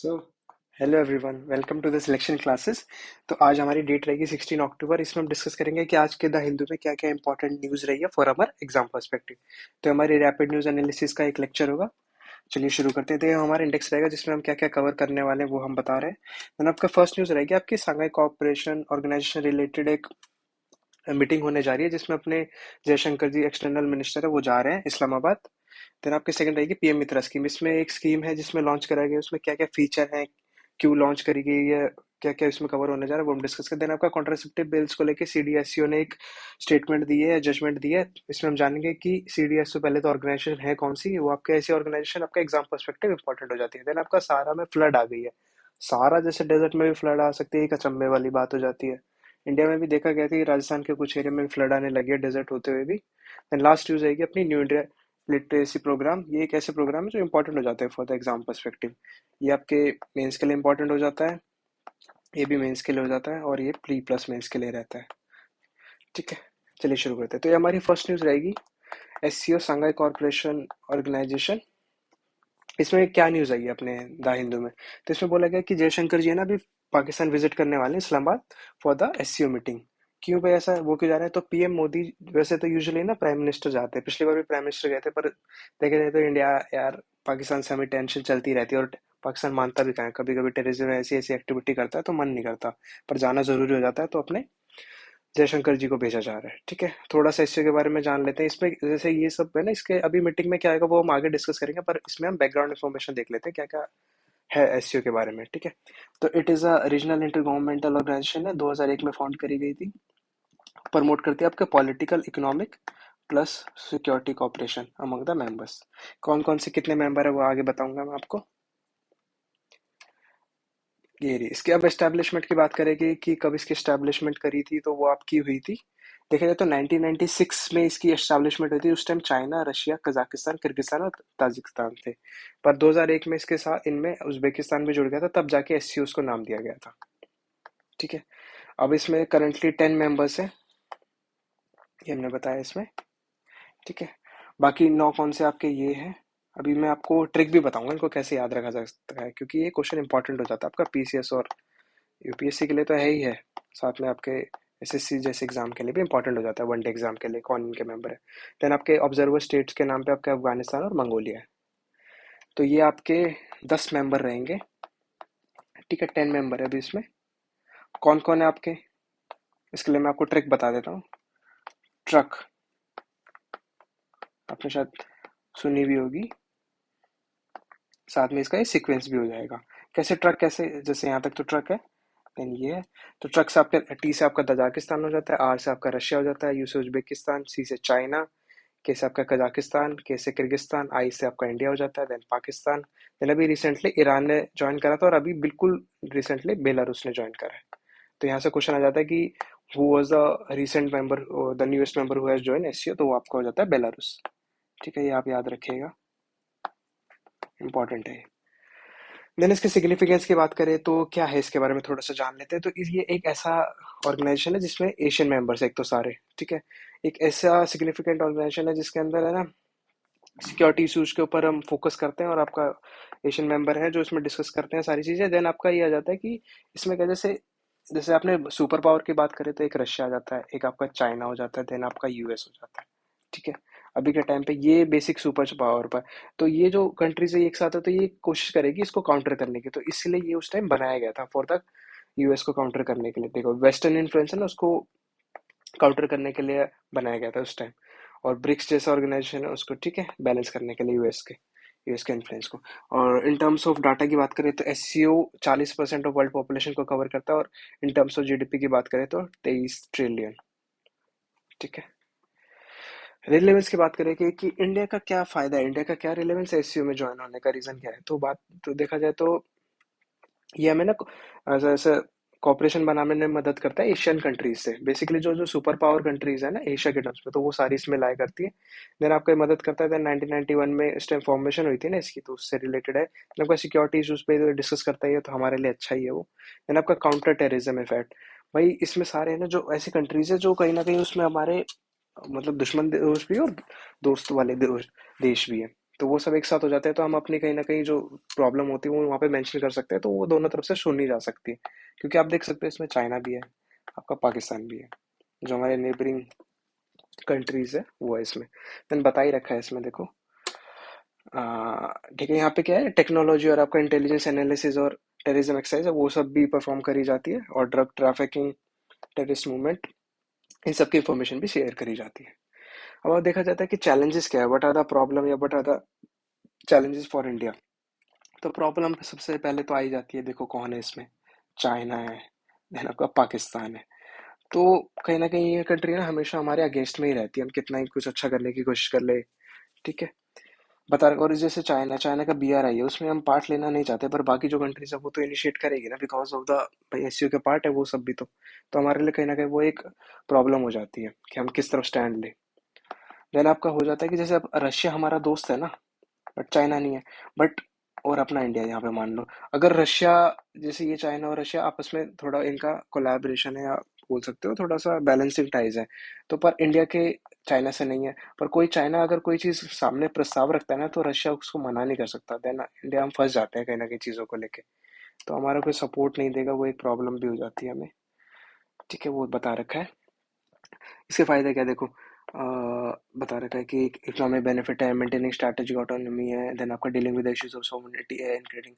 So hello everyone, welcome to the selection classes. तो आज हमारी डेट रहेगी 16 अक्टूबर। इसमें हम डिस्कस करेंगे कि आज के द हिंदू में क्या क्या इंपॉर्टेंट न्यूज़ रही है फॉर अवर एग्जाम पर्सपेक्टिव। तो हमारी रैपिड न्यूज़ एनालिसिस का एक लेक्चर होगा। चलिए शुरू करते हैं। तो ये हमारा इंडेक्स रहेगा जिसमें हम क्या क्या कवर करने वाले हैं वो हम बता रहे हैं। देन आपका फर्स्ट न्यूज़ रहेगी आपकी संघाई कोऑपरेशन ऑर्गेनाइजेशन रिलेटेड एक मीटिंग होने जा रही है जिसमें अपने जयशंकर जी एक्सटर्नल मिनिस्टर है वो जा रहे हैं इस्लामाबाद। देन आपकी सेकंड रहेगी पीएम मित्रा स्कीम। इसमें एक स्कीम है जिसमें लॉन्च करा गया, उसमें क्या क्या फीचर है, क्यों लॉन्च करी गई है, क्या क्या इसमें कवर होने जा रहा है वो हम डिस्कस करते हैं। देन आपका कॉन्ट्रासेप्टिव बिल्स को लेके सीडीएसयू ने एक स्टेटमेंट दी है, जजमेंट दी है। इसमें हम जानेंगे कि सीडीएसयू पहले तो ऑर्गेनाइजेशन है कौन सी, वो आपके ऐसी ऑर्गेनाइजेशन आपका एग्जाम पर्सपेक्टिव इंपॉर्टेंट हो जाती है। देन आपका सहारा में फ्लड आ गई है। सहारा जैसे डेजर्ट में भी फ्लड आ सकती है, एक अचंभे वाली बात हो जाती है। इंडिया में भी देखा गया कि राजस्थान के कुछ एरिया में फ्लड आने लगी है डेजर्ट होते हुए भी। देन लास्ट यूज आएगी अपनी न्यू इंडिया लिटरेसी प्रोग्राम। ये एक ऐसे प्रोग्राम है जो इंपॉर्टेंट हो जाते हैं फॉर द एग्जाम पर्सपेक्टिव। ये आपके मेंस के लिए इंपॉर्टेंट हो जाता है, ये भी मेंस के लिए हो जाता है, और ये प्री प्लस मेंस के लिए रहता है। ठीक है, चलिए शुरू करते हैं। तो ये हमारी फर्स्ट न्यूज रहेगी एससीओ संघाई कॉर्पोरेशन ऑर्गेनाइजेशन। इसमें क्या न्यूज आई है अपने द हिंदू में। तो इसमें बोला गया कि जयशंकर जी है ना अभी पाकिस्तान विजिट करने वाले हैं Islamabad for the SCO meeting. क्यों भाई ऐसा वो क्यों जा रहे हैं? तो पीएम मोदी वैसे तो यूजुअली ना प्राइम मिनिस्टर जाते हैं, पिछली बार भी प्राइम मिनिस्टर गए थे, पर देखा जाए तो इंडिया यार पाकिस्तान से हमें टेंशन चलती रहती है, और पाकिस्तान मानता भी कहाँ है। कभी कभी टेररिज्म ऐसी ऐसी एक्टिविटी करता है तो मन नहीं करता, पर जाना जरूरी हो जाता है, तो अपने जयशंकर जी को भेजा जा रहा है। ठीक है, थोड़ा सा इसके बारे में जान लेते हैं। इसमें जैसे ये सब है ना, इसके अभी मीटिंग में क्या आएगा वो हम आगे डिस्कस करेंगे, पर इसमें हम बैकग्राउंड इन्फॉर्मेशन देख लेते हैं क्या क्या है एससीओ के बारे में। ठीक है, तो it is a regional inter governmental organisation है, 2001 में फाउंड करी गई थी। प्रमोट करती है आपके political economic plus security corporation among the members. कौन कौन से कितने मेंबर है वो आगे बताऊंगा मैं आपको। ये रही इसकी। अब एस्टैब्लिशमेंट की बात करेंगे कि कब इसकी एस्टैब्लिशमेंट करी थी, तो वो आपकी हुई थी, देखा जाए तो 1996 में इसकी एस्टैब्लिशमेंट हुई थी। उस time China, Russia, Kazakhstan, Kyrgyzstan और ताजिकिस्तान थे, पर 2001 में इसके साथ इनमें उज्बेकिस्तान भी जुड़ गया था, तब जाके एससीओ को नाम दिया गया था। ठीक है, अब इसमें करंटली 10 मेंबर्स हैं, ये हमने बताया इसमें। ठीक है, बाकी 9 कौन से आपके ये हैं। अभी मैं आपको ट्रिक भी बताऊंगा इनको कैसे याद रखा जा सकता है, क्योंकि ये क्वेश्चन इंपॉर्टेंट हो जाता है आपका पीसीएस और यूपीएससी के लिए तो है ही है, साथ में आपके एसएससी जैसे एग्जाम के लिए भी इंपॉर्टेंट हो जाता है, वनडे एग्जाम के लिए कौन इनके मेंबर है। देन आपके ऑब्जर्वर स्टेट्स के नाम पे आपके अफगानिस्तान और मंगोलिया है। तो ये आपके 10 मेंबर रहेंगे। ठीक है, 10 मेंबर है अभी इसमें। कौन कौन है आपके, इसके लिए मैं आपको ट्रिक बता देता हूँ। ट्रक आपने शायद सुनी भी होगी, साथ में इसका ये सीक्वेंस भी हो जाएगा। कैसे ट्रक, कैसे जैसे यहाँ तक तो ट्रक है, देन ये है। तो ट्रक से आपका टी से आपका तजाकिस्तान हो जाता है, आर से आपका रशिया हो जाता है, यू से उज्बेकिस्तान, सी से चाइना, के से आपका कजाकिस्तान, के से किर्गिस्तान, आई से आपका इंडिया हो जाता है, देन पाकिस्तान। देन अभी रिसेंटली ईरान ने ज्वाइन करा था, और अभी बिल्कुल रिसेंटली बेलारूस ने ज्वाइन करा है। तो यहाँ से क्वेश्चन आ जाता है कि who was the recent member, the newest member who has join SCO, तो वो आपका हो जाता है बेलारूस। ठीक है, ये आप याद रखिएगा, इंपॉर्टेंट है। देन इसके सिग्निफिकेंस की बात करें तो क्या है, इसके बारे में थोड़ा सा जान लेते हैं। तो ये एक ऐसा ऑर्गेनाइजेशन है जिसमें एशियन मेंबर्स है एक तो सारे। ठीक है, एक ऐसा सिग्निफिकेंट ऑर्गेनाइजेशन है जिसके अंदर है ना सिक्योरिटी इशूज के ऊपर हम फोकस करते हैं, और आपका एशियन मेंबर है जो इसमें डिस्कस करते हैं सारी चीजें। देन आपका ये आ जाता है कि इसमें क्या, जैसे जैसे आपने सुपर पावर की बात करें तो एक रशिया आ जाता है, एक आपका चाइना हो जाता है, देन आपका यूएस हो जाता है। ठीक है, अभी के टाइम पे ये बेसिक सुपर पावर पर, तो ये जो कंट्रीज है एक साथ है, तो ये कोशिश करेगी इसको काउंटर करने की। तो इसलिए ये उस टाइम बनाया गया था फॉर द यूएस को काउंटर करने के लिए। देखो वेस्टर्न इन्फ्लुएंस है ना, उसको काउंटर करने के लिए बनाया गया था उस टाइम। और ब्रिक्स जैसा ऑर्गेनाइजेशन है उसको, ठीक है, बैलेंस करने के लिए यूएस के इन्फ्लुएंस को। और इन टर्म्स ऑफ डाटा की बात करें तो एससीओ 40% ऑफ वर्ल्ड पॉपुलेशन को कवर करता है, और इन टर्म्स ऑफ जीडीपी की बात करें तो 23 ट्रिलियन। ठीक है, रिलेवेंस की बात करें कि इंडिया का क्या फायदा है, इंडिया का क्या रिलेवेंस है एससीओ में ज्वाइन होने का, रीजन क्या है। तो बात तो देखा जाए तो ये हमें ना ऐसे कॉपरेशन बनाने में मदद करता है एशियन कंट्रीज से। बेसिकली जो जो सुपर पावर कंट्रीज है ना एशिया के टर्म्स में, तो वो सारी इसमें लाया करती है। देन आपको ये मदद करता है। देन 1991 में इस टाइम फॉर्मेशन हुई थी ना इसकी, तो उससे रिलेटेड है। देन आपका सिक्योरिटी इशूज पे डिस्कस करता है, तो हमारे लिए अच्छा ही है वो। देन आपका काउंटर टेररिज्म इफेक्ट, भाई इसमें सारे है ना जो ऐसी कंट्रीज है जो कहीं ना कहीं उसमें हमारे मतलब दुश्मन देश भी और दोस्त वाले देश भी है। तो वो सब एक साथ हो जाते हैं, तो हम अपनी कहीं ना कहीं जो प्रॉब्लम होती है वो वहाँ पे मेंशन कर सकते हैं, तो वो दोनों तरफ से सुनी जा सकती है। क्योंकि आप देख सकते हैं इसमें चाइना भी है, आपका पाकिस्तान भी है, जो हमारे नेबरिंग कंट्रीज है वो है इसमें। मैंने बता ही रखा है इसमें, देखो। ठीक है, यहाँ पे क्या है, टेक्नोलॉजी और आपका इंटेलिजेंस एनालिसिस और टेररिज्म एक्सरसाइज है वो सब भी परफॉर्म करी जाती है, और ड्रग ट्रैफिकिंग, टेररिस्ट मूवमेंट, इन सब की इंफॉर्मेशन भी शेयर करी जाती है। अब और देखा जाता है कि चैलेंजेस क्या है, व्हाट आर द प्रॉब्लम या what are the challenges for India. तो प्रॉब्लम सबसे पहले तो आई जाती है, देखो कौन है इसमें, चाइना है, देन आपका पाकिस्तान है। तो कहीं ना कहीं ये कंट्री ना हमेशा हमारे अगेंस्ट में ही रहती है, हम कितना ही कुछ अच्छा करने की कोशिश कर ले। ठीक है, बता रहे, और जैसे चाइना चाइना का BRI है, उसमें हम पार्ट लेना नहीं चाहते, पर बाकी जो कंट्रीज है वो तो इनिशिएट करेगी ना, बिकॉज ऑफ द भाई SCO के पार्ट है वो सब भी। तो हमारे लिए कहीं ना कहीं वो एक प्रॉब्लम हो जाती है कि हम किस तरफ स्टैंड ले। देन आपका हो जाता है कि जैसे अब रशिया हमारा दोस्त है ना, बट चाइना नहीं है। बट और अपना इंडिया यहाँ पे मान लो, अगर रशिया, जैसे ये चाइना और रशिया आपस में थोड़ा इनका कोलैबोरेशन है, या बोल सकते हो थोड़ा सा बैलेंसिंग टाइज है, तो पर इंडिया के चाइना से नहीं है। पर कोई चाइना अगर कोई चीज सामने प्रस्ताव रखता है ना, तो रशिया उसको मना नहीं कर सकता, देन इंडिया हम फंस जाते हैं कहीं ना कहीं चीजों को लेके। तो हमारा कोई सपोर्ट नहीं देगा, वो एक प्रॉब्लम भी हो जाती है हमें। ठीक है, वो बता रखा है। इसके फायदे क्या, देखो बता रखा है कि इकोनॉमिक बेनिफिट है, मेंटेनिंग स्ट्रैटेजिक ऑटोनॉमी है, देन आपका dealing with issues of sovereignty है, इंक्लूडिंग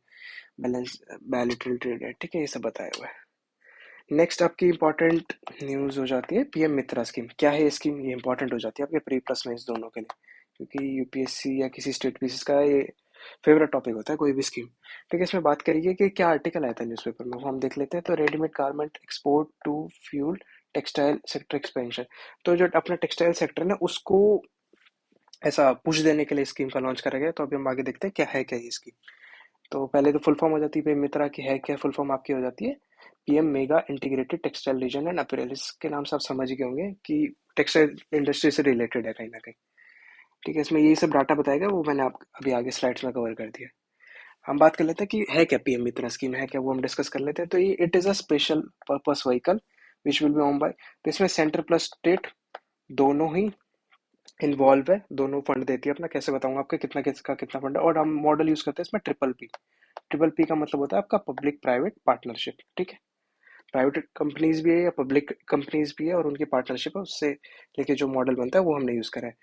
बैलेंस बायलैटरल ट्रेड है। ठीक है, ये सब बताया हुआ है। नेक्स्ट आपकी इंपॉर्टेंट न्यूज़ हो जाती है PM मित्रा स्कीम। क्या है ये स्कीम, ये इंपॉर्टेंट हो जाती है आपके प्री प्लस में इस दोनों के लिए, क्योंकि UPSC या किसी स्टेट पीसीस का ये फेवरेट टॉपिक होता है कोई भी स्कीम। ठीक है, इसमें बात करिए कि क्या आर्टिकल आया था न्यूज़पेपर में, वो हम देख लेते हैं। तो readymade garment export to fuel textile sector expansion. तो जो अपना टेक्सटाइल सेक्टर है ना, उसको ऐसा पुश देने के लिए स्कीम का लॉन्च करा गया। तो अभी हम आगे देखते हैं क्या है, क्या ये स्कीम। तो पहले तो फुल फॉर्म हो जाती है PM मित्रा की, है क्या, फुल फॉर्म आपकी हो जाती है PM mega integrated textile reason and appearance. इसके नाम से आप समझ गए होंगे कि टेक्सटाइल इंडस्ट्री से रिलेटेड है कहीं ना कहीं। ठीक है, इसमें यही सब डाटा बताएगा, वो मैंने आप अभी आगे स्लाइड्स में कवर कर दिया। हम बात कर लेते हैं कि है क्या PM मित्रा स्कीम, है क्या, वो हम डिस्कस कर लेते हैं। तो ये it is a special purpose vehicle which will be own by, तो इसमें सेंटर प्लस स्टेट दोनों ही इन्वॉल्व है, दोनों फंड देती है अपना। कैसे बताऊंगा आपके कितना किसका कितना फंड है। और हम मॉडल यूज करते हैं इसमें ट्रिपल P का मतलब होता है आपका पब्लिक प्राइवेट पार्टनरशिप। ठीक है, प्राइवेट कंपनीज भी है या पब्लिक कंपनीज भी है, और उनकी पार्टनरशिप है, उससे लेके जो मॉडल बनता है वो हमने यूज करा है।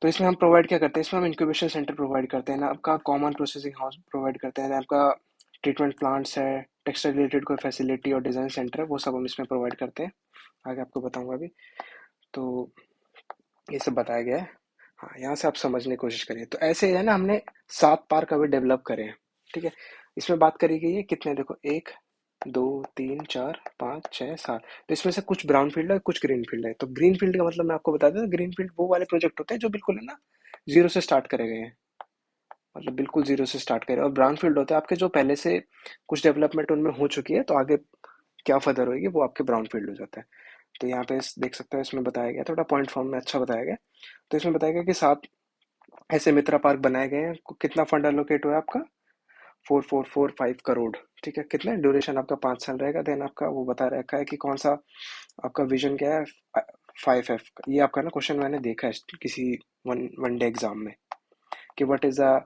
तो इसमें हम प्रोवाइड क्या करते हैं, इसमें हम इंक्यूबेशन सेंटर प्रोवाइड करते हैं ना, आपका कॉमन प्रोसेसिंग हाउस प्रोवाइड करते हैं ना, आपका ट्रीटमेंट प्लांट्स है, टेक्सटाइल रिलेटेड कोई फैसिलिटी और डिजाइन सेंटर है, वो सब हम इसमें प्रोवाइड करते हैं। आगे आपको बताऊंगा अभी। तो ये सब बताया गया है। हाँ, यहाँ से आप समझने की कोशिश करिए। तो ऐसे है ना, हमने 7 पार्क अभी डेवलप करे हैं। ठीक है, इसमें बात करी गई है कितने, देखो 1 2 3 4 5 6 7। तो इसमें से कुछ ब्राउन फील्ड है, कुछ ग्रीन फील्ड है। तो ग्रीन फील्ड का मतलब मैं आपको बता देता, ग्रीन फील्ड वो वाले प्रोजेक्ट होते हैं जो बिल्कुल है ना जीरो से स्टार्ट करे गए हैं, मतलब बिल्कुल जीरो से स्टार्ट करे। और ब्राउन फील्ड होते हैं आपके जो पहले से कुछ डेवलपमेंट उनमें हो चुकी है, तो आगे क्या फर्दर होगी वो आपके ब्राउन फील्ड हो जाता है। तो यहाँ पे देख सकते हो, इसमें बताया गया थोड़ा पॉइंट फॉर्म में अच्छा बताया गया। तो इसमें बताया गया कि 7 ऐसे मित्रा पार्क बनाए गए हैं। कितना फंड एलोकेट हुआ है आपका, 4445 करोड़। ठीक है, कितने ड्यूरेशन आपका 5 साल रहेगा। देन आपका वो बता रखा है कि कौन सा आपका विजन क्या है, 5F। ये आपका ना क्वेश्चन मैंने देखा है किसी वन डे एग्जाम में, कि what is the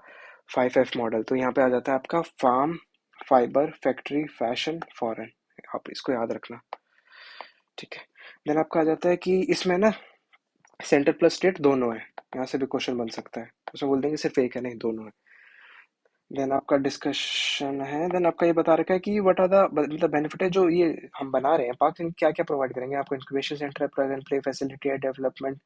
5F model. तो यहाँ पे आ जाता है आपका farm, fibre, factory, fashion, foreign. आप इसको याद रखना। ठीक है, देन आपका आ जाता है कि इसमें ना सेंटर प्लस स्टेट दोनों है। यहाँ से भी क्वेश्चन बन सकता है, उसमें बोल देंगे सिर्फ एक है, नहीं दोनों है। देन आपका डिस्कशन है, देन आपका ये बता रखा है कि व्हाट आर द मतलब बेनिफिट है जो ये हम बना रहे हैं पार्क, क्या क्या प्रोवाइड करेंगे आपको। इंक्यूबेशन सेंटर है, प्लग एंड प्ले फैसिलिटी है, डेवलपमेंट,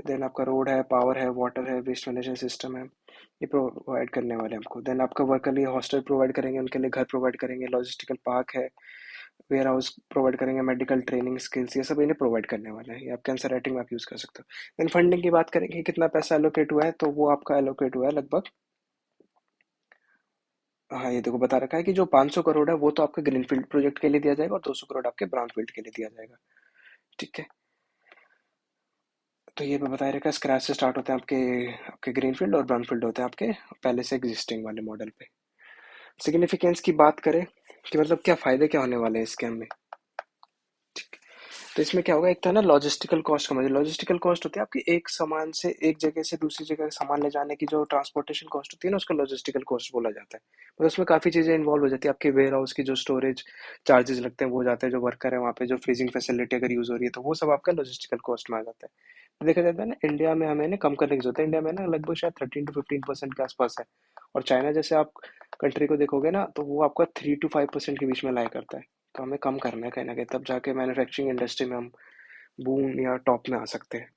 देन आपका रोड है, पावर है, वाटर है, वेस्ट मैनेजमेंट सिस्टम है, ये प्रोवाइड करने वाले हैं हमको। देन आपका वर्क के लिए हॉस्टल प्रोवाइड करेंगे, उनके लिए घर प्रोवाइड करेंगे, लॉजिस्टिकल पार्क है, वेयर हाउस प्रोवाइड करेंगे, मेडिकल ट्रेनिंग स्किल्स, ये सब इन्हें प्रोवाइड करने वाले हैं। ये आपके आंसर राइटिंग में आप यूज कर सकते हो। देन फंडिंग की बात करेंगे, कितना पैसा एलोकेट हुआ है, तो वो आपका एलोकेट हुआ है लगभग, हाँ ये देखो बता रखा है कि जो 500 करोड़ है वो तो आपके ग्रीनफील्ड प्रोजेक्ट के लिए दिया जाएगा, और 200 करोड़ आपके ब्राउनफील्ड के लिए दिया जाएगा। ठीक है, तो ये मैं बताया रखा है, स्क्रैच से स्टार्ट होते हैं आपके आपके ग्रीनफील्ड, और ब्राउनफील्ड होते हैं आपके पहले से एग्जिस्टिंग वाले मॉडल पे। सिग्निफिकेंस की बात करें कि मतलब क्या फायदे क्या होने वाले हैं इसके हमें। तो इसमें क्या होगा, एक तो है ना लॉजिस्टिकल कॉस्ट कम है। लॉजिस्टिकल कॉस्ट होती है आपकी एक सामान से एक जगह से दूसरी जगह सामान ले जाने की जो ट्रांसपोर्टेशन कॉस्ट होती है ना, उसको लॉजिस्टिकल कॉस्ट बोला जाता है। मतलब उसमें काफ़ी चीज़ें इन्वॉल्व हो जाती है, आपके वेयर हाउस की जो स्टोरेज चार्जेस लगते हैं वो हो जाते हैं, जो वर्कर है वहाँ पे जो फ्रीजिंग फैसिलिटी अगर यूज़ हो रही है तो वो सब आपका लॉजिस्टिकल कॉस्ट में आ जाता है। तो देखा जाता है ना, इंडिया में हमें ना कम करने की जरूरत है। इंडिया में ना लगभग शायद 13 to 15% के आसपास है, और चाइना जैसे आप कंट्री को देखोगे ना तो वो आपका 3 to 5% के बीच में लाया करता है। तो हमें कम करना है कहीं ना कहीं, तब जाके मैन्युफैक्चरिंग इंडस्ट्री में हम बूम या टॉप में आ सकते हैं।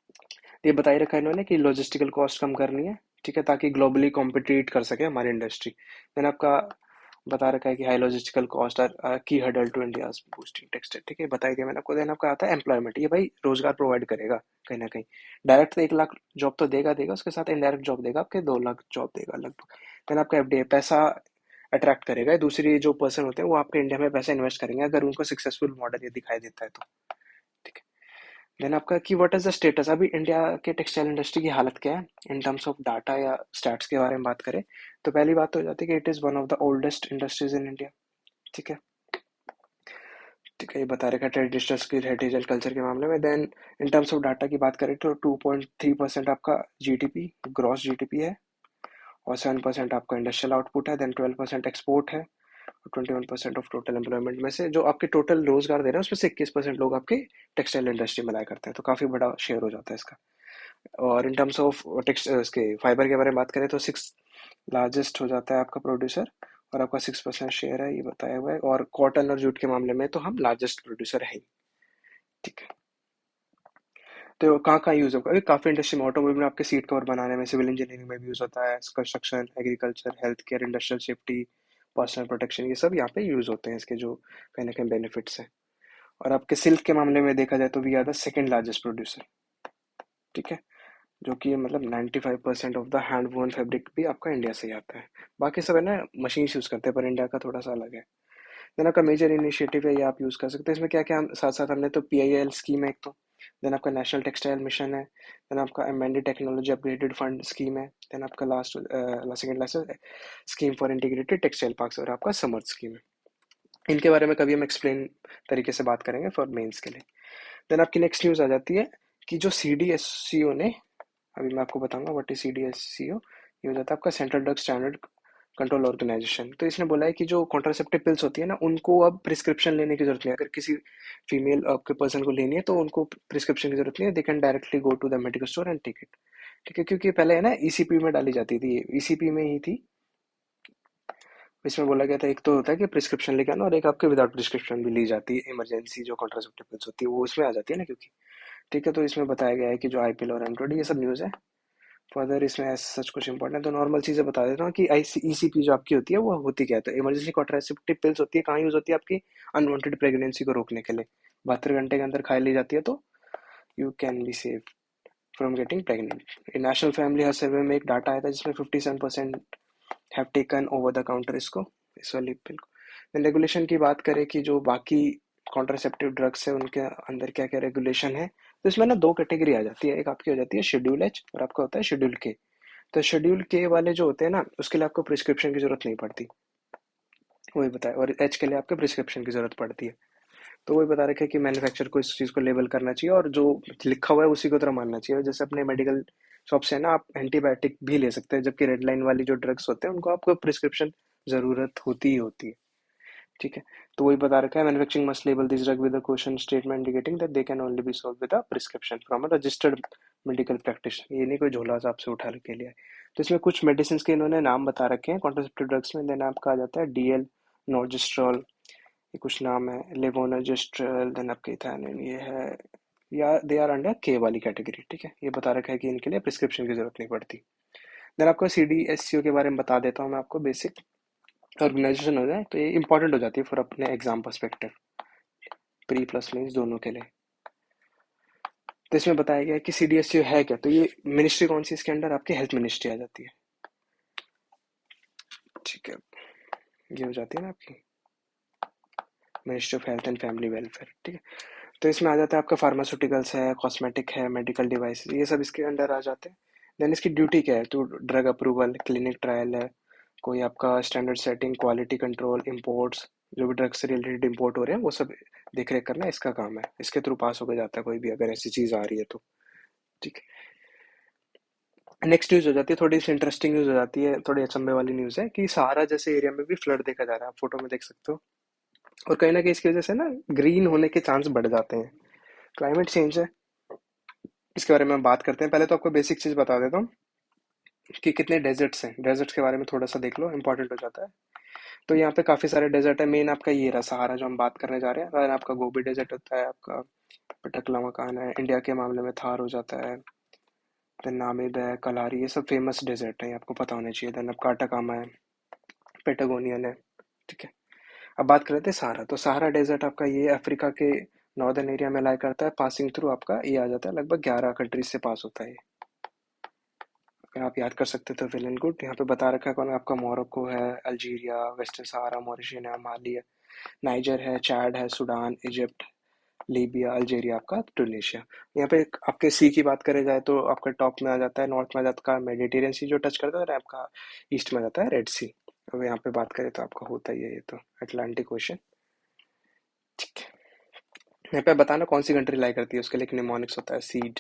तो ये बता ही रखा है इन्होंने कि लॉजिस्टिकल कॉस्ट कम करनी है, ठीक है, ताकि ग्लोबली कॉम्पिटिट कर सके हमारी इंडस्ट्री। मैंने आपका बता रखा है कि high logistical cost are key hurdle to India's boosting textile, ठीक है, बताई दिया मैंने आपको। देन आपका आता है एम्प्लॉयमेंट, ये भाई रोजगार प्रोवाइड करेगा कहीं ना कहीं। डायरेक्ट तो 1 लाख जॉब तो देगा देगा, उसके साथ इनडायरेक्ट जॉब देगा आपके 2 लाख जॉब देगा लगभग। देन आपका एफडीआई पैसा अट्रैक्ट करेगा, दूसरी जो पर्सन होते हैं वो आपके इंडिया में पैसा इन्वेस्ट करेंगे अगर उनको सक्सेसफुल मॉडल ये दिखाई देता है तो, ठीक है। देन आपका कि व्हाट इज द स्टेटस, अभी इंडिया के टेक्सटाइल इंडस्ट्री की हालत क्या है इन टर्म्स ऑफ डाटा या स्टैट्स के बारे में बात करें। तो पहली बात तो हो जाती है कि it is one of the oldest industries in India, ठीक है। ठीक है, ये बता रखा है traditional skill heritage and culture के मामले में। Then in terms of data की बात करें तो 2.3% आपका जीडीपी, ग्रॉस जीडीपी है, और 7% आपका इंडस्ट्रियल आउटपुट है। देन 12% एक्सपोर्ट है, और 21% ऑफ टोटल एम्प्लॉयमेंट में से जो आपके टोटल रोजगार दे रहे हैं उसमें से 21% लोग आपके टेक्सटाइल इंडस्ट्री में लाया करते हैं, तो काफी बड़ा शेयर हो जाता है इसका। और इन टर्म्स ऑफ टेक्स्ट इसके फाइबर के बारे में बात करें तो 6 लार्जेस्ट हो जाता है आपका प्रोड्यूसर, और आपका 6% शेयर है, ये बताया हुआ है। और कॉटन और जूट के मामले में तो हम लार्जेस्ट प्रोड्यूसर है ही, ठीक है। तो कहाँ कहाँ यूज होगा, अभी काफी इंडस्ट्री में, ऑटोमोबाइल में आपके सीट कवर बनाने में, सिविल इंजीनियरिंग में भी यूज होता है, construction, agriculture, health care, industrial safety, personal protection, ये सब यहाँ पे यूज होते हैं इसके जो कहीं ना कहीं बेनिफिट्स हैं। और आपके सिल्क के मामले में देखा जाए तो we are the second largest producer, ठीक है, जो कि मतलब 95% of the hand woven fabric भी आपका इंडिया से ही आता है। बाकी सब है ना मशीन यूज करते हैं, पर इंडिया का थोड़ा सा अलग है। देन आपका मेजर इनिशिएटिव है, ये आप यूज कर सकते हैं। इसमें क्या क्या साथ साथ हमने तो पीआईएल स्कीम है एक तो, देन आपका नेशनल टेक्सटाइल मिशन है, देन आपका MND technology upgraded fund scheme है, देन आपका last second last scheme for integrated textile parks, और आपका समर्थ स्कीम है। इनके बारे में कभी हम एक्सप्लेन तरीके से बात करेंगे फॉर मेंस के लिए। देन आपकी नेक्स्ट न्यूज आ जाती है कि जो सीडीएससीओ ने, अभी मैं आपको बताऊंगा व्हाट इज सीडीएससीओ। ये हो जाता है आपका central drug standard control organisation. तो इसने बोला है कि जो कॉन्ट्रासेप्टिव पिल्स होती है ना, उनको अब प्रिस्क्रिप्शन लेने की जरूरत नहीं है। अगर किसी फीमेल आपके पर्सन को लेनी है तो उनको प्रिस्क्रिप्शन की जरूरत नहीं है, they can directly go to the medical store and take it, ठीक है। क्योंकि पहले है ना ईसीपी में डाली जाती थी, ईसीपी में ही थी। इसमें बोला गया था एक तो होता है कि प्रिस्क्रिप्शन लेके आना, और एक आपके विदाउट प्रिस्क्रिप्शन भी ली जाती है, इमरजेंसी जो कॉन्ट्रासेप्टिव पिल्स होती है वो उसमें आ जाती है ना, क्योंकि, ठीक है। तो इसमें बताया गया है कि जो आईपीएल और एमटोडी ये सब न्यूज़ है। फर्दर इसमें ऐसा सच कुछ इंपॉर्टेंट, तो नॉर्मल चीजें बता देता हूँ कि ईसीपी जो आपकी होती है वो होती क्या है। तो इमरजेंसी कॉन्ट्रासेप्टिव पिल्स होती है, कहाँ यूज होती है, आपकी अनवांटेड प्रेगनेंसी को रोकने के लिए। 72 घंटे के अंदर खा ली जाती है तो you can be safe from getting pregnant. National family health survey में एक डाटा आया था जिसमें 57% have taken over the counter इसको, इस वाली पिल को। रेगुलेशन की बात करें कि जो बाकी कॉन्ट्रासेप्टिव ड्रग्स है उनके अंदर क्या क्या रेगुलेशन है, तो इसमें ना दो कैटेगरी आ जाती है। एक आपकी हो जाती है शेड्यूल एच, और आपका होता है शेड्यूल के। तो शेड्यूल के वाले जो होते हैं ना उसके लिए आपको प्रिस्क्रिप्शन की जरूरत नहीं पड़ती, वही बताया। और एच के लिए आपके प्रिस्क्रिप्शन की जरूरत पड़ती है। तो वही बता रखे कि मैन्युफैक्चर को इस चीज़ को लेबल करना चाहिए, और जो लिखा हुआ है उसी को तरह मानना चाहिए। जैसे अपने मेडिकल शॉप से है ना आप एंटीबायोटिक भी ले सकते हैं, जबकि रेड लाइन वाली जो ड्रग्स होते हैं उनको आपको प्रिस्क्रिप्शन जरूरत होती ही होती है, ठीक है। तो वही बता रखा है, manufacturing must label this drug with a question statement indicating that they can only be sold with a prescription from a registered medical practitioner. ये नहीं कोई झोला सा आपसे उठा के लिया है। तो इसमें कुछ मेडिसिन के इन्होंने नाम बता रखे हैं कॉन्ट्रासेप्टिव ड्रग्स में। देन आपका आ जाता है डीएल, नॉर्जिस्ट्रॉल, ये कुछ नाम है, लेवोनोजेस्ट्रल, देन आपके इथानिन, ये है, या दे आर अंडर के वाली कैटेगरी, ठीक है। ये बता रखा है कि इनके लिए प्रिस्क्रिप्शन की जरूरत नहीं पड़ती। देन आपको सीडीएससीओ के बारे में बता देता हूँ मैं आपको, बेसिक ऑर्गेनाइजेशन हो जाए तो ये इंपॉर्टेंट हो जाती है फॉर अपने exam perspective, pre plus mains दोनों के लिए। तो इसमें बताया गया है कि सीडीएससीओ है क्या, तो ये मिनिस्ट्री कौन सी इसके अंडर, आपकी हेल्थ मिनिस्ट्री आ जाती है, ठीक है। ये हो जाती है ना आपकी ministry of health and family welfare, ठीक है। तो इसमें आ जाता है आपका फार्मास्यूटिकल्स है, कॉस्मेटिक है, मेडिकल डिवाइस, ये सब इसके अंडर आ जाते हैं। देन इसकी ड्यूटी क्या है, तो ड्रग अप्रूवल, क्लिनिक ट्रायल है, कोई आपका standard setting, quality control, imports, जो भी ड्रग्स से रिलेटेड इम्पोर्ट हो रहे हैं वो सब देख रेख करना इसका काम है, इसके थ्रू पास होकर जाता है कोई भी अगर ऐसी चीज़ आ रही है तो। ठीक है, नेक्स्ट न्यूज़ हो जाती है, थोड़ी सी इंटरेस्टिंग न्यूज़ हो जाती है, थोड़ी अचंभे वाली न्यूज़ है कि सहारा जैसे एरिया में भी फ्लड देखा जा रहा है, आप फोटो में देख सकते हो। और कहीं ना कहीं इसकी वजह से ना ग्रीन होने के चांस बढ़ जाते हैं, क्लाइमेट चेंज है। इसके बारे में हम बात करते हैं, पहले तो आपको बेसिक चीज़ बता देता हूँ कि कितने डेजर्ट्स हैं। डेजर्ट्स के बारे में थोड़ा सा देख लो, इंपॉर्टेंट हो जाता है। तो यहाँ पे काफ़ी सारे डेजर्ट है, मेन आपका ये रहा सहारा जो हम बात करने जा रहे हैं। अगर आपका गोबी डेजर्ट होता है, आपका पटकला मकान है, इंडिया के मामले में थार हो जाता है, देन नामिब है, कलारी, ये सब फेमस डेजर्ट है, ये आपको पता होना चाहिए। देन आपका अटाकामा है, पेटागोनियन है। ठीक है, अब बात कर लेते हैं सहारा। तो सहारा डेजर्ट आपका ये अफ्रीका के नॉर्दर्न एरिया में लाई करता है, पासिंग थ्रू आपका ये आ जाता है, लगभग 11 कंट्रीज से पास होता है। अगर आप याद कर सकते तो वेल एंड गुड। यहाँ पे बता रखा है कौन, आपका मोरक्को है, अल्जीरिया, वेस्टर्न सहारा, मॉरिशस है, माली है, नाइजर है, चैड है, सूडान, इजिप्ट, लीबिया, अल्जीरिया, आपका टूनिशिया। यहाँ पे आपके सी की बात करें जाए तो आपका टॉप में आ जाता है, नॉर्थ में आ जाता है मेडिटेरियन सी जो टच करता है, और आपका ईस्ट में आ जाता है रेड सी। अब यहाँ पे बात करें तो आपका होता ही है ये तो अटलांटिक ओशन। ठीक है, यहाँ पे बताना कौन सी कंट्री लाई करती है, उसके लिए एक निमोनिक्स होता है, सीड।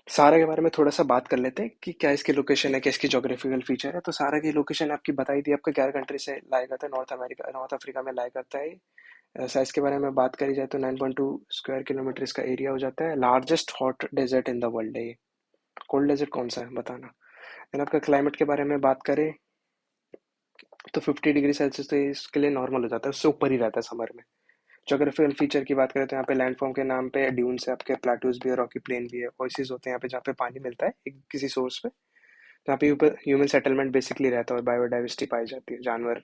सारा के बारे में थोड़ा सा बात कर लेते हैं कि क्या इसकी लोकेशन है, क्या इसकी जोग्राफिकल फीचर है। तो सारा की लोकेशन आपकी बताई दी, आपका 11 कंट्री से लाई करता है, नॉर्थ अमेरिका, नॉर्थ अफ्रीका में लाई करता है। साइज के बारे में बात करी जाए तो 9.2 स्क्वायर किलोमीटर इसका एरिया हो जाता है। Largest hot desert in the world है ये। कोल्ड डेजर्ट कौन सा है बताना। देन आपका क्लाइमेट के बारे में बात करें तो 50 डिग्री सेल्सियस तो ये इसके लिए नॉर्मल हो जाता है, उससे ऊपर ही रहता है समर में। जोग्राफिकल फीचर की बात करें तो यहाँ पे लैंडफॉर्म के नाम पे ड्यून्स है, आपके प्लेटूज भी है, रॉकी प्लेन भी है, ओएसिस होते हैं यहाँ पे जहाँ पे पानी मिलता है किसी सोर्स पे, जहाँ पे ऊपर ह्यूमन सेटलमेंट बेसिकली रहता है और बायोडाइवर्सिटी पाई जाती है, जानवर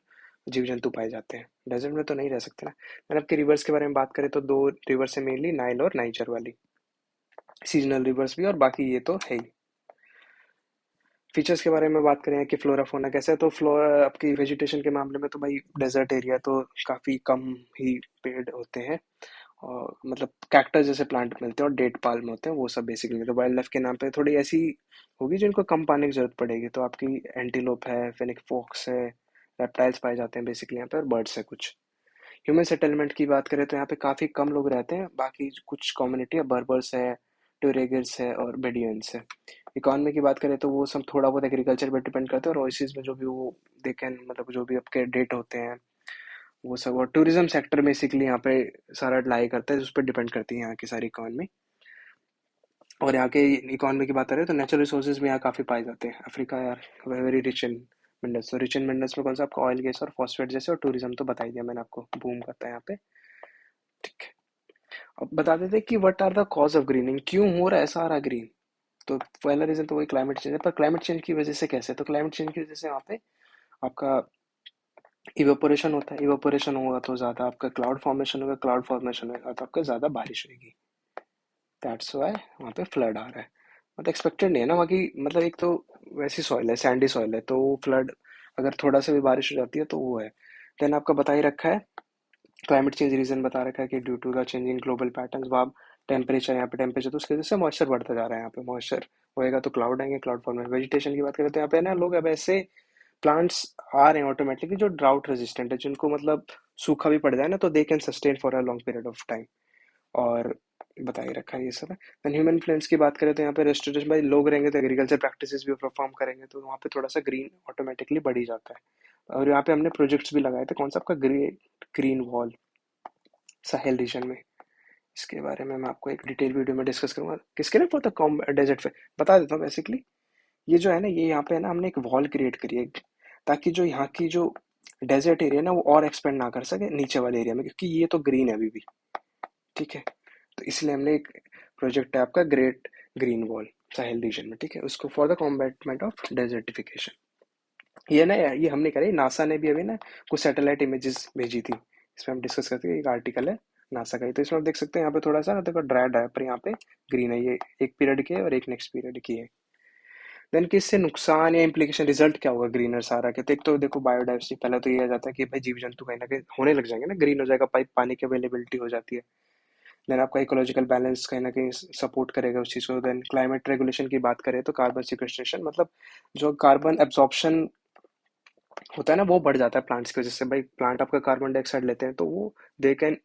जीव जंतु पाए जाते हैं। डेजर्ट में तो नहीं रह सकते ना। मैंने आपके रिवर्स के बारे में बात करें तो दो रिवर्स है मेनली, नाइल और नाइजर वाली, सीजनल रिवर्स भी, और बाकी ये तो है ही। फीचर्स के बारे में बात करें कि फ्लोरा फोना कैसा है, तो फ्लोरा आपकी वेजिटेशन के मामले में तो भाई डेजर्ट एरिया तो काफ़ी कम ही पेड़ होते हैं, और मतलब कैक्टस जैसे प्लांट मिलते हैं और डेट पाल्म होते हैं वो सब बेसिकली। तो वाइल्ड लाइफ के नाम पे थोड़ी ऐसी होगी जिनको कम पानी की जरूरत पड़ेगी, तो आपकी एंटीलोप है, फेनिक फॉक्स है, रेप्टाइल्स पाए जाते हैं बेसिकली यहाँ पे, और बर्ड्स है कुछ। ह्यूमन सेटलमेंट की बात करें तो यहाँ पे काफ़ी कम लोग रहते हैं, बाकी कुछ कम्युनिटी है, बर्बर्स है, टोरेगर्स है और बेडियंस है। इकॉनमी की बात करें तो वो सब थोड़ा बहुत एग्रीकल्चर पर डिपेंड करते हैं, और ओएसिस में जो भी वो दे कैन मतलब जो भी आपके डेट होते हैं वो सब, और टूरिज्म सेक्टर बेसिकली यहाँ पे सारा लाई करता है, उस पर डिपेंड करती है यहाँ की सारी इकॉनमी। और यहाँ के इकॉनमी की बात करें तो नेचुरल रिसोर्सेज भी यहाँ काफ़ी पाए जाते हैं। अफ्रीका यार वेरी रिच इन मिनरल्स, तो रिच इन मिनरल्स में कौन सा आपका ऑयल, गैस और फॉस्फेट जैसे, और टूरिज्म तो बता ही दिया मैंने आपको, बूम करता है यहाँ पे। ठीक है, अब बता देते हैं कि what are the cause of greening, क्यों हो रहा है सारा ग्रीन। तो पहला रीजन तो वही क्लाइमेट चेंज है, पर क्लाइमेट चेंज की वजह से कैसे, तो क्लाइमेट चेंज की वजह से वहाँ पे आपका इवेपोरेशन होता है, इवेपोरेशन होगा तो ज़्यादा आपका क्लाउड फॉर्मेशन होगा, क्लाउड फॉर्मेशन होगा तो आपका ज़्यादा बारिश होगी, दैट्स वाई वहाँ पे फ्लड आ रहा है। मतलब एक्सपेक्टेड नहीं है ना, वहाँ की मतलब एक तो वैसी सॉइल है, सैंडी सॉइल है, तो वो फ्लड अगर थोड़ा सा भी बारिश हो जाती है तो वो है। देन आपका बता ही रखा है क्लाइमेट चेंज रीजन बता रखा है कि due to the changing global patterns, वहाँ टेम्परेचर, यहाँ पे टेम्परेचर तो उसकी वजह से मॉइस्चर बढ़ता जा रहा है, यहाँ पे मॉइस्चर होएगा तो क्लाउड आएंगे, क्लाउड फॉर्म में। वेजिटेशन की बात करें तो यहाँ पे ना लोग अब ऐसे प्लांट्स आ रहे हैं ऑटोमेटिकली जो ड्राउट रेजिस्टेंट है, जिनको मतलब सूखा भी पड़ जाए ना तो they can sustain for a long period of time, और बता ही रखा है ये सब है। देन ह्यूमन इन्फ्लुएंस की बात करें तो यहाँ पे रेस्टोरेशन भाई लोग रहेंगे तो एग्रीकल्चर प्रैक्टिसेस भी परफॉर्म करेंगे, तो वहाँ पे थोड़ा सा ग्रीन ऑटोमेटिकली बढ़ ही जाता है। और यहाँ पे हमने प्रोजेक्ट्स भी लगाए थे, कौन सा आपका ग्रीन वॉल साहेल रीजन में। इसके बारे में मैं आपको एक डिटेल वीडियो में डिस्कस करूंगा, किसके लिए, फॉर द कॉम डेजर्ट पे। बता देता हूँ बेसिकली, ये जो है ना, ये यहाँ पे है ना, हमने एक वॉल क्रिएट करी है ताकि जो यहाँ की जो डेजर्ट एरिया है ना वो और एक्सपेंड ना कर सके नीचे वाले एरिया में, क्योंकि ये तो ग्रीन है अभी भी। ठीक है, तो इसलिए हमने एक प्रोजेक्ट है आपका great green wall Sahel region में, ठीक है, उसको फॉर द कॉम्बैटमेंट ऑफ डेजर्टिफिकेशन। ये ना, ये हमने करी, नासा ने भी अभी ना कुछ सैटेलाइट इमेजेस भेजी थी, इसमें हम डिस्कस करते हैं, एक आर्टिकल है नासा का ही, तो इसमें आप देख सकते हैं यहाँ पे थोड़ा सा देखो ड्राई ड्राई पर यहाँ पे ग्रीन है, ये एक पीरियड की है और एक नेक्स्ट पीरियड की है। देन कि इससे नुकसान या इम्प्लीकेशन, रिजल्ट क्या होगा ग्रीनर सारा के, तो एक तो देखो बायोडाइवर्सिटी, पहले तो ये आ जाता है कि भाई जीव जंतु कहीं ना कहीं होने लग जाएंगे ना, ग्रीन हो जाएगा, पाइप पानी की अवेलेबिलिटी हो जाती है। देन आपका इकोलॉजिकल बैलेंस कहीं ना कहीं सपोर्ट करेगा उस चीज़ को। देन क्लाइमेट रेगुलेशन की बात करें तो कार्बन सिक्वेस्ट्रेशन, मतलब जो कार्बन एब्जॉर्प्शन होता है ना, वो बढ़ जाता है प्लांट्स की वजह से। भाई प्लांट आपका कार्बन डाइऑक्साइड लेते हैं तो वो they can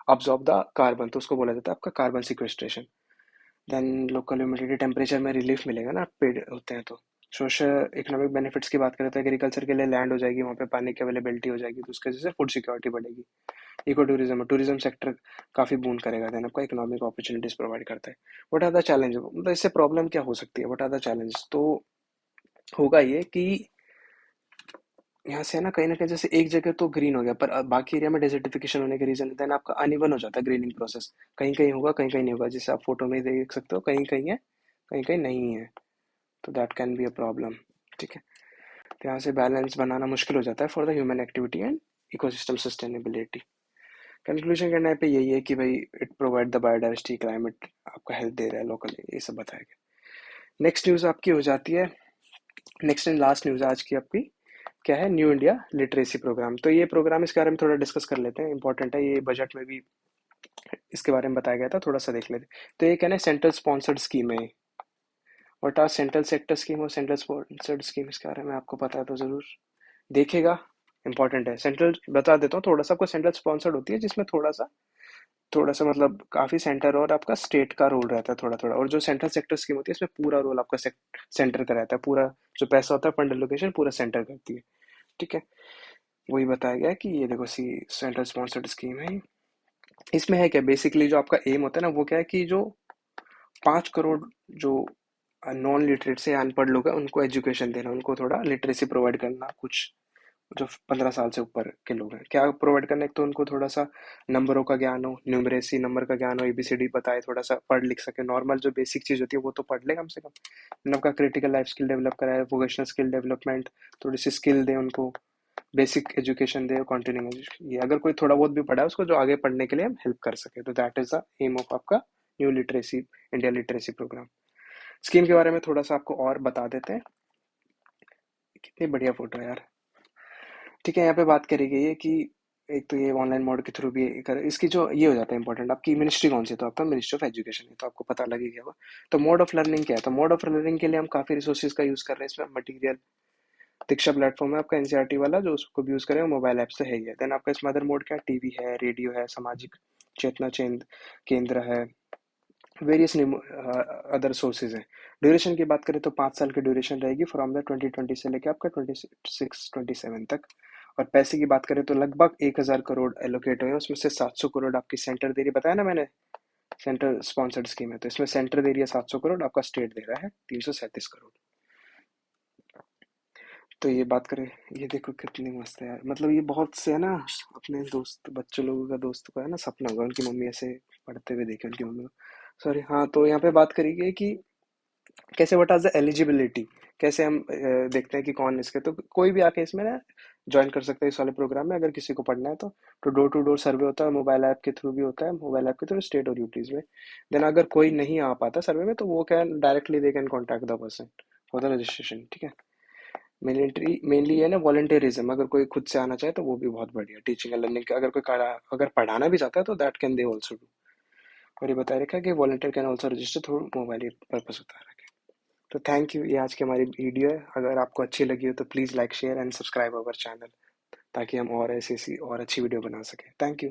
absorb the carbon, तो उसको बोला जाता है आपका carbon sequestration. Then local humidity, temperature में रिलीफ मिलेगा ना, पेड़ होते हैं तो। सोशल इकोनॉमिक बेनिफिट्स की बात करें तो एग्रीकल्चर के लिए लैंड हो जाएगी, वहाँ पे पानी की अवेलेबिलिटी हो जाएगी, तो उसकी वजह से फूड सिक्योरिटी बढ़ेगी। इको टूरिज्म, टूरिज्म सेक्टर काफ़ी बून करेगा, देन आपका इकोनॉमिक अपॉर्चुनिटीज प्रोवाइड करता है। व्हाट आर द चैलेंज, मतलब इससे प्रॉब्लम क्या हो सकती है, व्हाट आर द चैलेंज, तो होगा ये कि यहाँ से है ना कहीं जैसे एक जगह तो ग्रीन हो गया, पर बाकी एरिया में डेजर्टिफिकेशन होने के रीजन देन आपका अनइवन हो जाता है ग्रीनिंग प्रोसेस। कहीं कहीं होगा, कहीं कहीं नहीं होगा, जैसे आप फोटो में ही देख सकते हो, कहीं कहीं है, कहीं कहीं नहीं है, तो that can be a problem. ठीक है, तो यहाँ से बैलेंस बनाना मुश्किल हो जाता है for the human activity and ecosystem sustainability. Conclusion करने पे यही है कि भाई it provide the biodiversity, climate आपका हेल्प दे रहा है लोकल, ये सब बताया गया। नेक्स्ट न्यूज़ आपकी हो जाती है, नेक्स्ट एंड लास्ट न्यूज़ आज की आपकी क्या है, न्यू इंडिया लिटरेसी प्रोग्राम। तो ये प्रोग्राम, इसके बारे में थोड़ा डिस्कस कर लेते हैं, इंपॉर्टेंट है, ये बजट में भी इसके बारे में बताया गया था, थोड़ा सा देख लेते हैं। तो ये क्या है, सेंट्रल स्पॉन्सर्ड स्कीम है। What are central sector scheme और सेंट्रल स्पॉन्सर्ड स्कीम, इसके बारे में आपको पता है तो जरूर देखेगा, इंपॉर्टेंट है। सेंट्रल बता देता हूँ थोड़ा सा, आपको सेंट्रल स्पॉन्सर्ड होती है जिसमें थोड़ा सा मतलब काफी सेंटर और आपका स्टेट का रोल रहता है थोड़ा थोड़ा, और जो सेंट्रल सेक्टर स्कीम होती है इसमें पूरा रोल आपका सेंटर का रहता है, पूरा जो पैसा होता है फंड एलोकेशन पूरा सेंटर करती है। ठीक है, वही बताया गया है कि ये देखो सी सेंट्रल स्पॉन्सर्ड स्कीम है। इसमें है क्या, बेसिकली जो आपका एम होता है ना वो क्या है कि जो 5 करोड़ जो नॉन लिटरेट से अनपढ़ लोग हैं उनको एजुकेशन देना, उनको थोड़ा लिटरेसी प्रोवाइड करना, कुछ जो 15 साल से ऊपर के लोग हैं, क्या प्रोवाइड करना, एक तो उनको थोड़ा सा नंबरों का ज्ञान हो, न्यूमरेसी नंबर का ज्ञान हो, एबीसीडी बताए, थोड़ा सा पढ़ लिख सके, नॉर्मल जो बेसिक चीज होती है वो तो पढ़ ले कम से कम। उनका क्रिटिकल लाइफ स्किल डेवलप कराए, वोकेशनल स्किल डेवलपमेंट, थोड़ी सी स्किल दे उनको, बेसिक एजुकेशन दे, कंटिन्यूइंग एजुकेशन, ये अगर कोई थोड़ा बहुत भी पढ़ा है उसको जो आगे पढ़ने के लिए हम हेल्प कर सके, तो that is the aim of आपका new literacy, India literacy programme. Scheme के बारे में थोड़ा सा आपको और बता देते हैं, कितनी बढ़िया फोटो है यार। ठीक है, यहाँ पे बात करी गई है कि एक तो ये ऑनलाइन मोड के थ्रू भी कर, इसकी जो ये हो जाता है इंपॉर्टेंट, आपकी मिनिस्ट्री कौन सी है, तो आपका मिनिस्ट्री ऑफ एजुकेशन है, तो आपको पता लग ही गया होगा। तो मोड ऑफ लर्निंग क्या है, तो मोड ऑफ लर्निंग के लिए हम काफी रिसोर्सेज का यूज कर रहे हैं इसमें। मटीरियल दीक्षा प्लेटफॉर्म है आपका एनसीईआरटी वाला, जो उसको भी यूज करें, मोबाइल ऐप से है ही है। देन आपका इस मदर मोड क्या है, टीवी है, रेडियो है, सामाजिक चेतना केंद्र है, वेरियस अदर सोर्सेज हैं। ड्यूरेशन की बात करें तो 5 साल की ड्यूरेशन रहेगी, फ्रॉम द 2020 से लेकर आपका 26-27 तक। और पैसे की बात करें तो लगभग 1,000 करोड़ एलोकेट हुए हैं, उसमें से 700 करोड़ आपकी सेंटर दे रही है, बताया ना मैंने, सेंटर स्पॉन्सर्ड स्कीम है, तो इसमें सेंटर दे रही है 700 करोड़, आपका स्टेट दे रहा है 337 करोड़। तो ये बात करें, ये देखो कितनी मस्त है यार, मतलब ये बहुत से है ना, अपने दोस्त बच्चों लोगों का, दोस्त का है ना सपना होगा उनकी मम्मी ऐसे पढ़ते हुए देखे, उनकी मम्मी को। सॉरी, हाँ, तो यहाँ पे बात करी गई कि कैसे, व्हाट आर द एलिजिबिलिटी, कैसे हम देखते हैं कि कौन इसके, तो कोई भी आके इसमें ना ज्वाइन कर सकता है इस वाले प्रोग्राम में, अगर किसी को पढ़ना है तो डोर टू डोर सर्वे होता है, मोबाइल ऐप के थ्रू भी होता है, मोबाइल ऐप के थ्रू स्टेट और यूटीज में। देन अगर कोई नहीं आ पाता सर्वे में तो वो can directly they can contact the person for the registration. ठीक है, मिलिट्री मेनली है ना वॉलंटियरिज्म, अगर कोई खुद से आना चाहे तो वो भी बहुत बढ़िया, टीचिंग एंड लर्निंग, अगर कोई अगर पढ़ाना भी चाहता है तो that can they also do. और ये बताया रखा है कि volunteer can also register through mobile purpose होता है। तो थैंक यू, ये आज की हमारी वीडियो है, अगर आपको अच्छी लगी हो तो please like share and subscribe our channel, ताकि हम और ऐसी और अच्छी वीडियो बना सकें। Thank you.